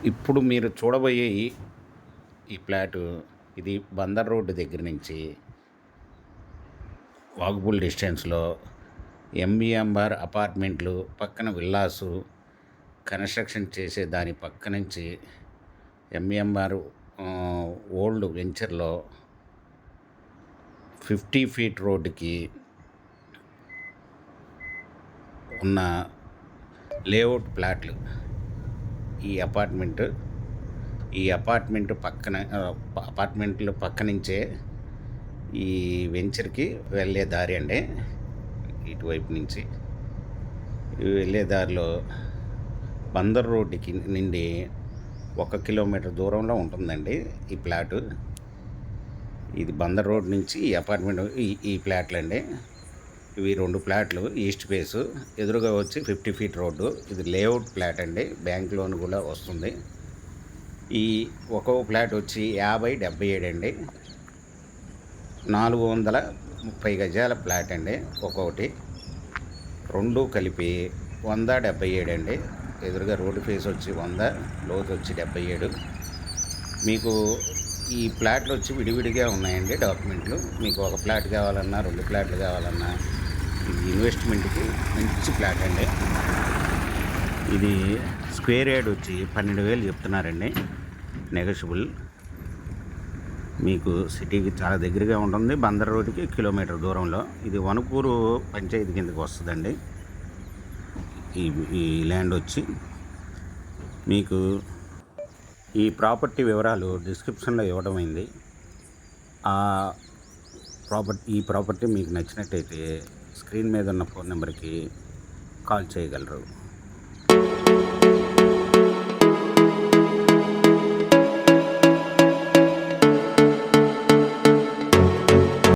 ఇప్పుడు మీరు చూడబోయే ఈ ఫ్లాటు ఇది బందర్ రోడ్డు దగ్గర నుంచి వాకబుల్ డిస్టెన్స్లో ఎంబీఎంఆర్ అపార్ట్మెంట్లు పక్కన విల్లాసు కన్స్ట్రక్షన్ చేసే దాని పక్క నుంచి ఎంబీఎంఆర్ ఓల్డ్ వెంచర్లో 50 ఫీట్ రోడ్డుకి ఉన్న లేఅవుట్ ప్లాట్లు ఈ అపార్ట్మెంట్లు పక్క నుంచే ఈ వెంచర్కి వెళ్ళే దారి అండి. ఇటువైపు నుంచి వెళ్ళే దారిలో బందర్ రోడ్డుకి నుండి 1 కిలోమీటర్ దూరంలో ఉంటుందండి ఈ ప్లాటు. ఇది బందర్ రోడ్ నుంచి ఈ అపార్ట్మెంట్ ఈ ప్లాట్లు అండి. ఇవి 2 ప్లాట్లు ఈస్ట్ ఫేసు. ఎదురుగా వచ్చి 50 ఫీట్ రోడ్డు. ఇది లేఅవుట్ ప్లాట్ అండి, బ్యాంక్ లోన్ కూడా వస్తుంది. ఈ ఒక్కో ప్లాట్ వచ్చి 50/77 అండి. 430 గజాల ప్లాట్ అండి ఒక్కొక్కటి. 2 కలిపి 100/77 అండి. ఎదురుగా రోడ్డు ఫేస్ వచ్చి 100, లోతు వచ్చి 77. మీకు ఈ ప్లాట్లు వచ్చి విడివిడిగా ఉన్నాయండి డాక్యుమెంట్లు. మీకు ఒక ప్లాట్ కావాలన్నా 2 ప్లాట్లు కావాలన్నా ఇది ఇన్వెస్ట్మెంట్కి మంచి ప్లాట్ అండి. ఇది స్క్వేర్ యార్డ్ వచ్చి 12,000 చెప్తున్నారండి, నెగోషియబుల్. మీకు సిటీకి చాలా దగ్గరగా ఉంటుంది. బందర్ రోడ్డుకి కిలోమీటర్ దూరంలో. ఇది వణుకూరు పంచాయతీ కిందకి వస్తుందండి. ఈ ల్యాండ్ వచ్చి మీకు ఈ ప్రాపర్టీ వివరాలు డిస్క్రిప్షన్లో ఇవ్వడమైంది. ఈ ప్రాపర్టీ మీకు నచ్చినట్టయితే స్క్రీన్ మీద ఉన్న ఫోన్ నెంబర్కి కాల్ చేయగలరు.